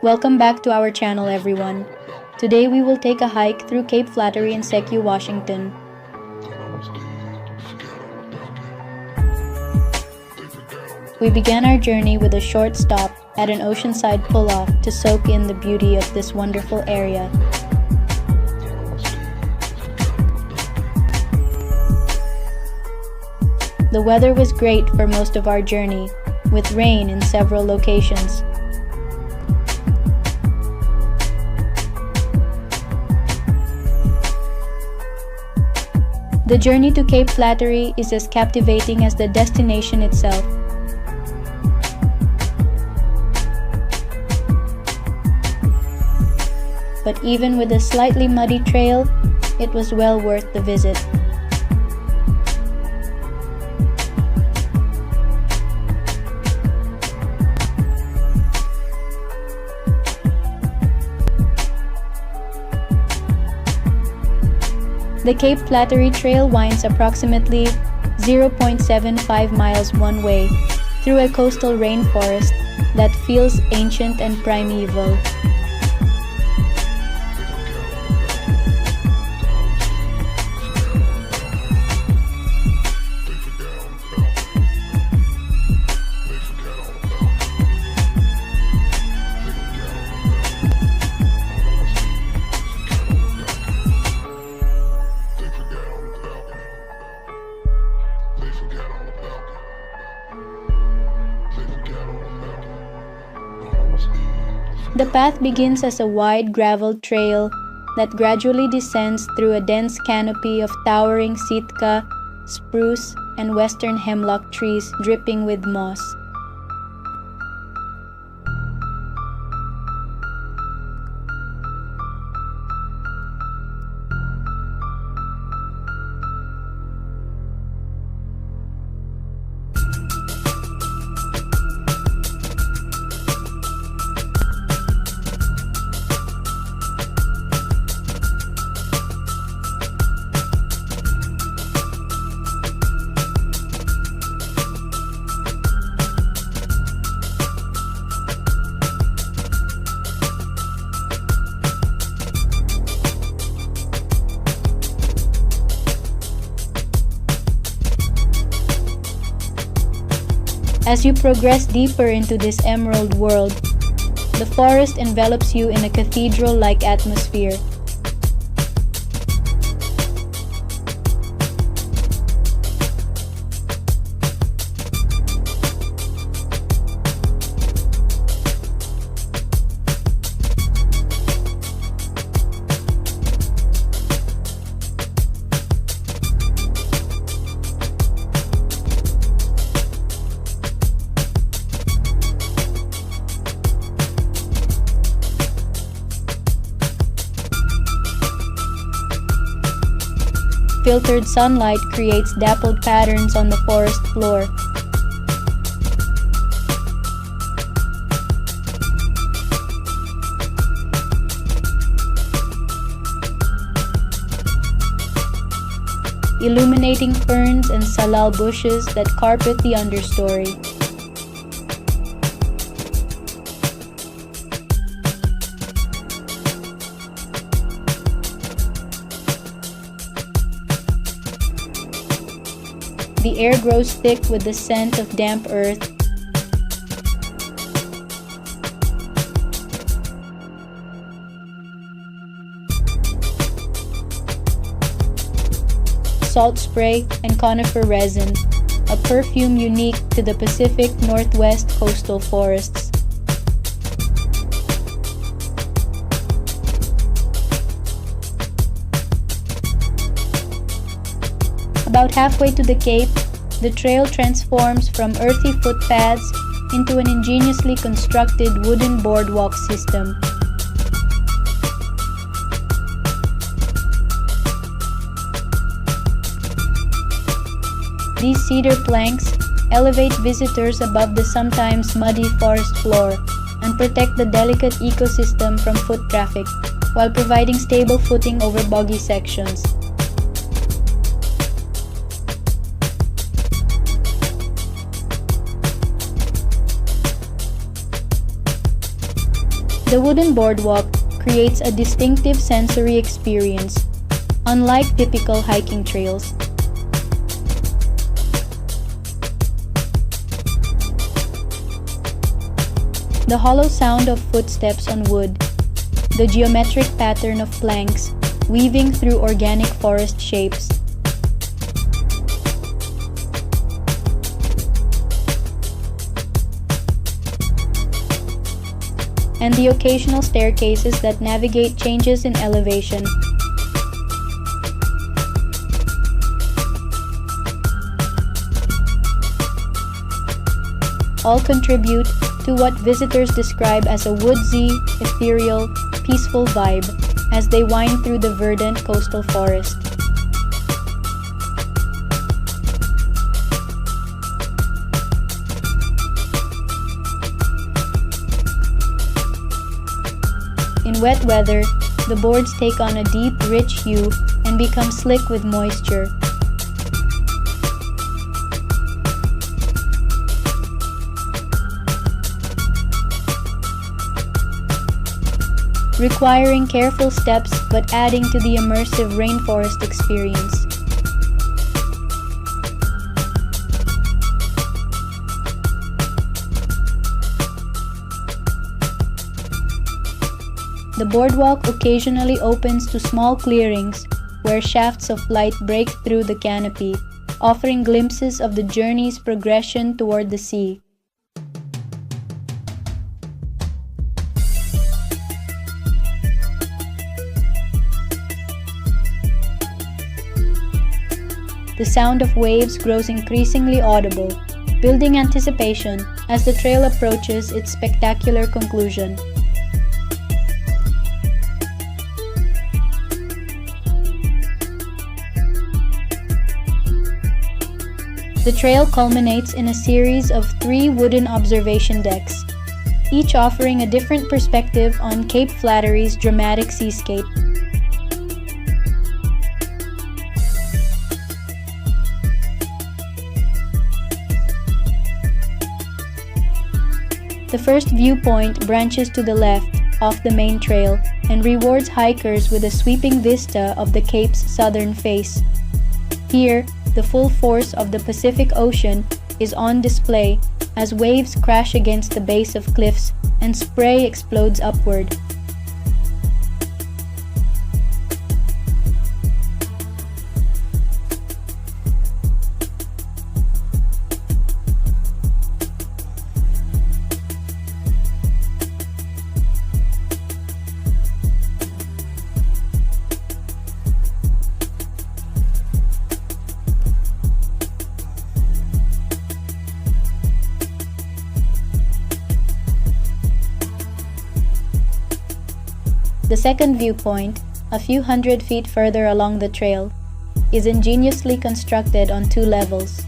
Welcome back to our channel, everyone. Today we will take a hike through Cape Flattery in Secu, Washington. We began our journey with a short stop at an oceanside pull-off to soak in the beauty of this wonderful area. The weather was great for most of our journey, with rain in several locations. The journey to Cape Flattery is as captivating as the destination itself. But even with a slightly muddy trail, it was well worth the visit. The Cape Flattery Trail winds approximately 0.75 miles one way through a coastal rainforest that feels ancient and primeval. The path begins as a wide gravel trail that gradually descends through a dense canopy of towering Sitka, spruce, and western hemlock trees dripping with moss. As you progress deeper into this emerald world, the forest envelops you in a cathedral-like atmosphere. Filtered sunlight creates dappled patterns on the forest floor. Illuminating ferns and salal bushes that carpet the understory. The air grows thick with the scent of damp earth. Salt spray and conifer resin, a perfume unique to the Pacific Northwest coastal forests. About halfway to the cape, the trail transforms from earthy footpaths into an ingeniously constructed wooden boardwalk system. These cedar planks elevate visitors above the sometimes muddy forest floor and protect the delicate ecosystem from foot traffic while providing stable footing over boggy sections. The wooden boardwalk creates a distinctive sensory experience, unlike typical hiking trails. The hollow sound of footsteps on wood, the geometric pattern of planks weaving through organic forest shapes, and the occasional staircases that navigate changes in elevation. All contribute to what visitors describe as a woodsy, ethereal, peaceful vibe as they wind through the verdant coastal forest. In wet weather, the boards take on a deep, rich hue and become slick with moisture. Requiring careful steps but adding to the immersive rainforest experience. The boardwalk occasionally opens to small clearings where shafts of light break through the canopy, offering glimpses of the journey's progression toward the sea. The sound of waves grows increasingly audible, building anticipation as the trail approaches its spectacular conclusion. The trail culminates in a series of 3 wooden observation decks, each offering a different perspective on Cape Flattery's dramatic seascape. The first viewpoint branches to the left off the main trail and rewards hikers with a sweeping vista of the Cape's southern face. Here, the full force of the Pacific Ocean is on display as waves crash against the base of cliffs and spray explodes upward. The second viewpoint, a few hundred feet further along the trail, is ingeniously constructed on 2 levels.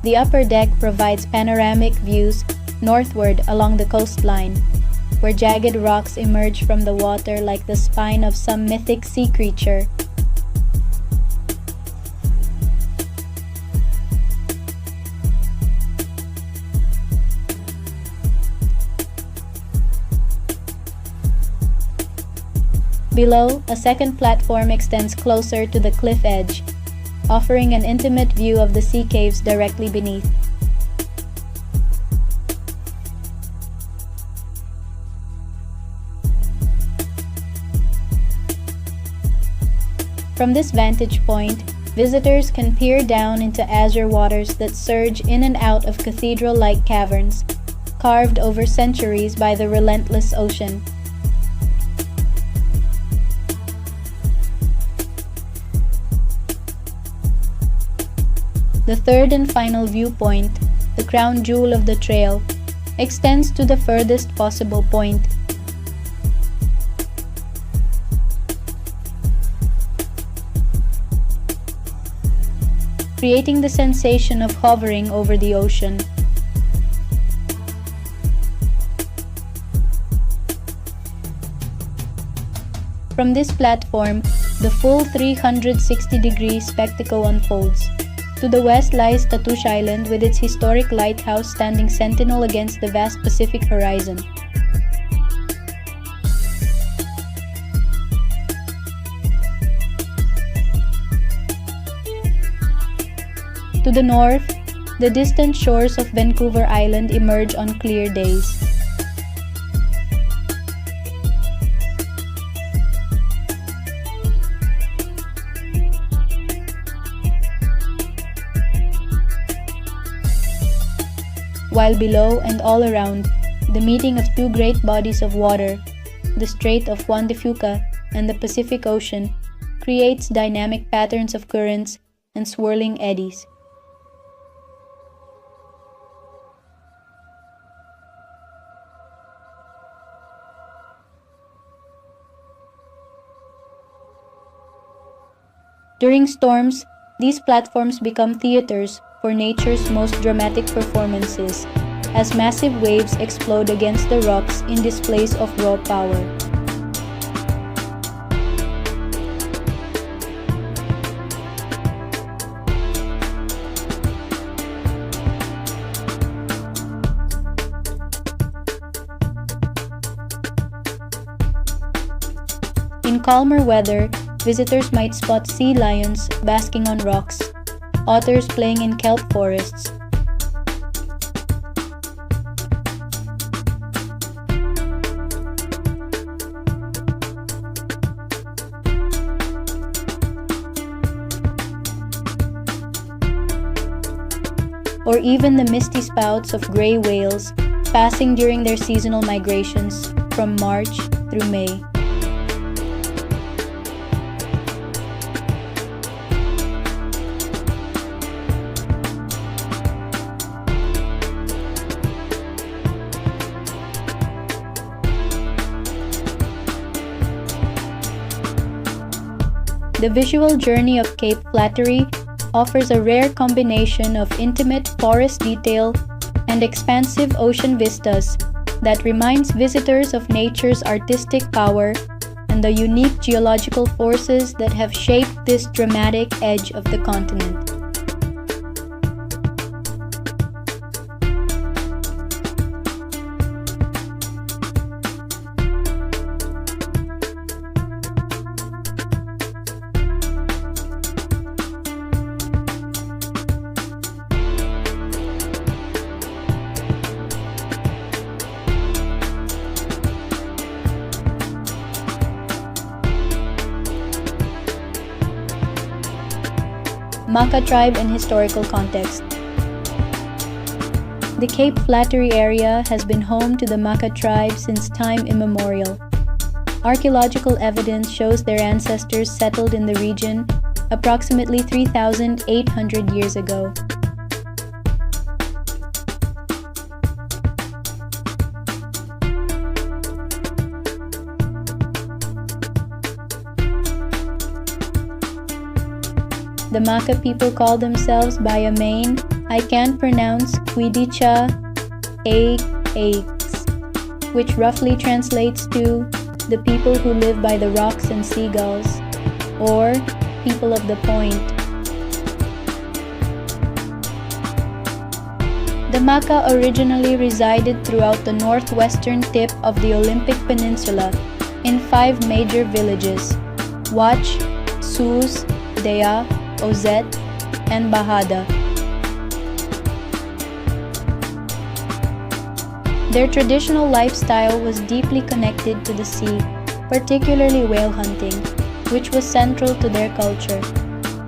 The upper deck provides panoramic views northward along the coastline, where jagged rocks emerge from the water like the spine of some mythic sea creature. Below, a second platform extends closer to the cliff edge, offering an intimate view of the sea caves directly beneath. From this vantage point, visitors can peer down into azure waters that surge in and out of cathedral-like caverns, carved over centuries by the relentless ocean. The third and final viewpoint, the crown jewel of the trail, extends to the furthest possible point. Creating the sensation of hovering over the ocean. From this platform, The full 360-degree spectacle unfolds. To the west lies Tatoosh Island with its historic lighthouse standing sentinel against the vast Pacific horizon. To the north, the distant shores of Vancouver Island emerge on clear days. While below and all around, the meeting of two great bodies of water, the Strait of Juan de Fuca and the Pacific Ocean, creates dynamic patterns of currents and swirling eddies. During storms, these platforms become theaters for nature's most dramatic performances, as massive waves explode against the rocks in displays of raw power. In calmer weather, visitors might spot sea lions basking on rocks, otters playing in kelp forests, or even the misty spouts of gray whales passing during their seasonal migrations from March through May. The visual journey of Cape Flattery offers a rare combination of intimate forest detail and expansive ocean vistas that reminds visitors of nature's artistic power and the unique geological forces that have shaped this dramatic edge of the continent. Maka tribe and historical context. The Cape Flattery area has been home to the Maka tribe since time immemorial. Archaeological evidence shows their ancestors settled in the region approximately 3,800 years ago. The Maka people call themselves by a main I can't pronounce Quidicha Aix, which roughly translates to the people who live by the rocks and seagulls, or people of the point. The Maka originally resided throughout the northwestern tip of the Olympic Peninsula in 5 major villages: Wach, Sus, Dea, Ozet, and Bahada. Their traditional lifestyle was deeply connected to the sea, particularly whale hunting, which was central to their culture.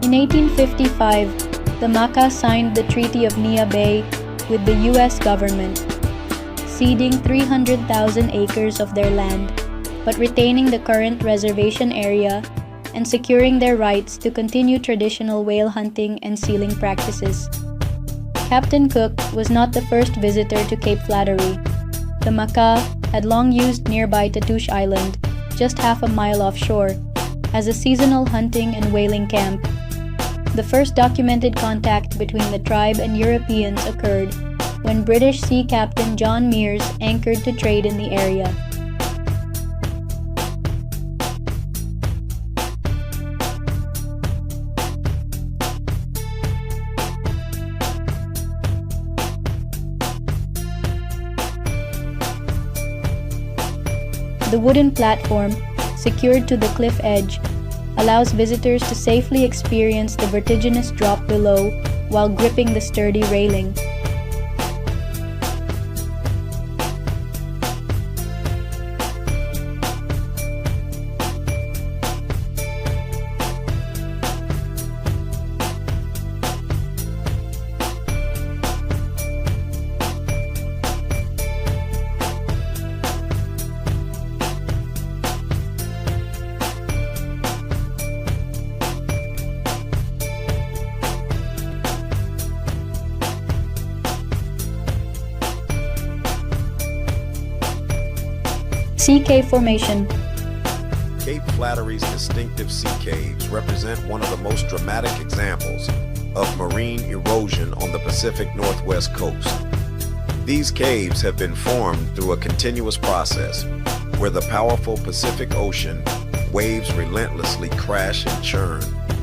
In 1855, the Maka signed the Treaty of Nia Bay with the U.S. government, ceding 300,000 acres of their land, but retaining the current reservation area and securing their rights to continue traditional whale hunting and sealing practices. Captain Cook was not the first visitor to Cape Flattery. The Maka had long used nearby Tatoosh Island, just half a mile offshore, as a seasonal hunting and whaling camp. The first documented contact between the tribe and Europeans occurred when British Sea Captain John Meares anchored to trade in the area. The wooden platform, secured to the cliff edge, allows visitors to safely experience the vertiginous drop below while gripping the sturdy railing. Sea cave formation. Cape Flattery's distinctive sea caves represent one of the most dramatic examples of marine erosion on the Pacific Northwest coast. These caves have been formed through a continuous process where the powerful Pacific Ocean waves relentlessly crash and churn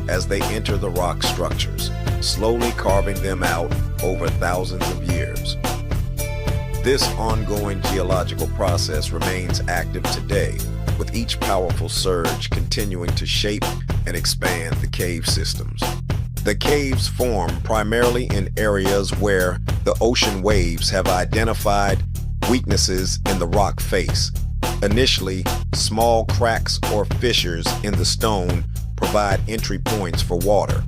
as they enter the rock structures, slowly carving them out over thousands of years. This ongoing geological process remains active today, with each powerful surge continuing to shape and expand the cave systems. The caves form primarily in areas where the ocean waves have identified weaknesses in the rock face. Initially, small cracks or fissures in the stone provide entry points for water.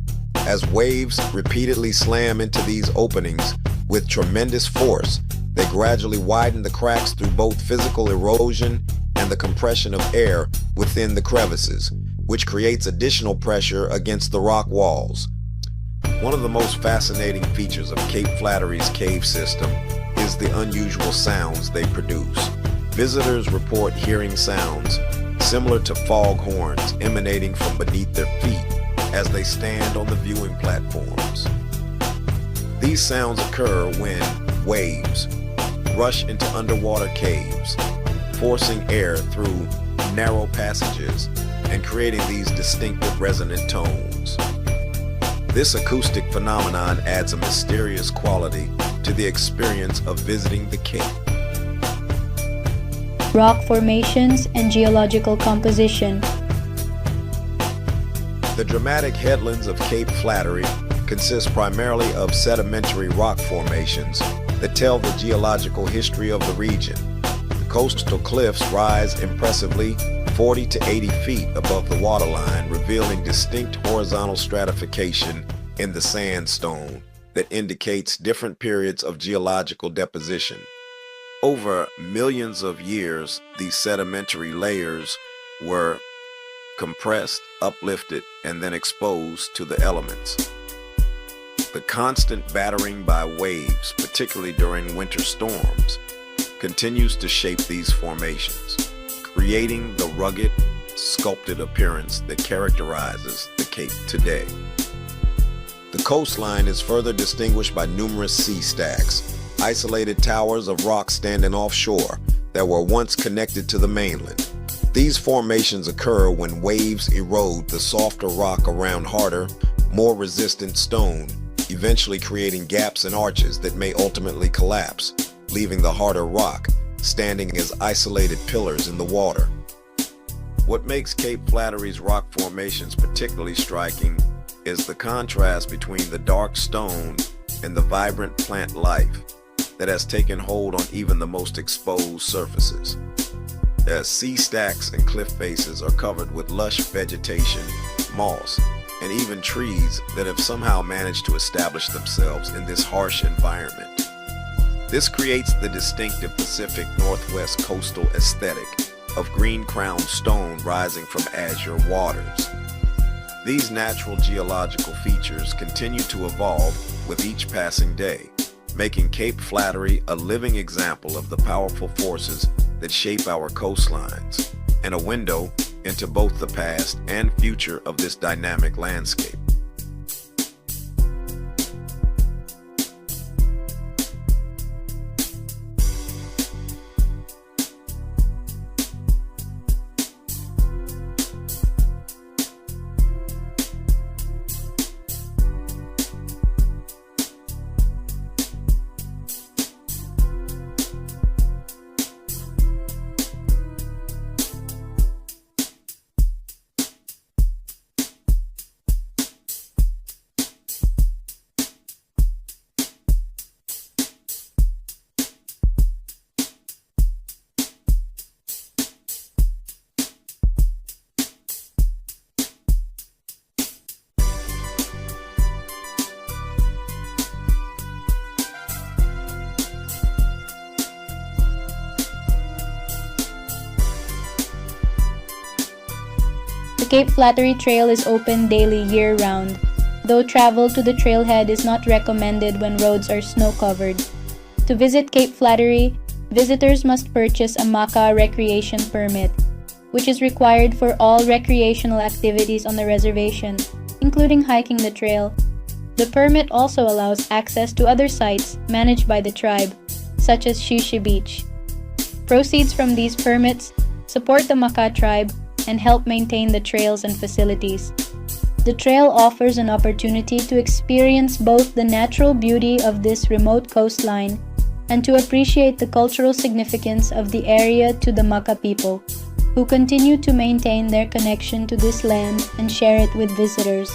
As waves repeatedly slam into these openings with tremendous force, they gradually widen the cracks through both physical erosion and the compression of air within the crevices, which creates additional pressure against the rock walls. One of the most fascinating features of Cape Flattery's cave system is the unusual sounds they produce. Visitors report hearing sounds similar to foghorns emanating from beneath their feet as they stand on the viewing platforms. These sounds occur when waves rush into underwater caves, forcing air through narrow passages and creating these distinctive resonant tones. This acoustic phenomenon adds a mysterious quality to the experience of visiting the Cape. Rock formations and geological composition. The dramatic headlands of Cape Flattery consist primarily of sedimentary rock formations that tell the geological history of the region. The coastal cliffs rise impressively 40 to 80 feet above the waterline, revealing distinct horizontal stratification in the sandstone that indicates different periods of geological deposition. Over millions of years, these sedimentary layers were compressed, uplifted, and then exposed to the elements. The constant battering by waves, particularly during winter storms, continues to shape these formations, creating the rugged, sculpted appearance that characterizes the Cape today. The coastline is further distinguished by numerous sea stacks, isolated towers of rock standing offshore that were once connected to the mainland. These formations occur when waves erode the softer rock around harder, more resistant stone, eventually creating gaps and arches that may ultimately collapse, leaving the harder rock standing as isolated pillars in the water. What makes Cape Flattery's rock formations particularly striking is the contrast between the dark stone and the vibrant plant life that has taken hold on even the most exposed surfaces. As sea stacks and cliff faces are covered with lush vegetation, moss, and even trees that have somehow managed to establish themselves in this harsh environment. This creates the distinctive Pacific Northwest coastal aesthetic of green-crowned stone rising from azure waters. These natural geological features continue to evolve with each passing day, making Cape Flattery a living example of the powerful forces that shape our coastlines, and a window into both the past and future of this dynamic landscape. Cape Flattery Trail is open daily year-round, though travel to the trailhead is not recommended when roads are snow-covered. To visit Cape Flattery, visitors must purchase a Maka recreation permit, which is required for all recreational activities on the reservation, including hiking the trail. The permit also allows access to other sites managed by the tribe, such as Shishi Beach. Proceeds from these permits support the Maka tribe and help maintain the trails and facilities. The trail offers an opportunity to experience both the natural beauty of this remote coastline and to appreciate the cultural significance of the area to the Maka people, who continue to maintain their connection to this land and share it with visitors.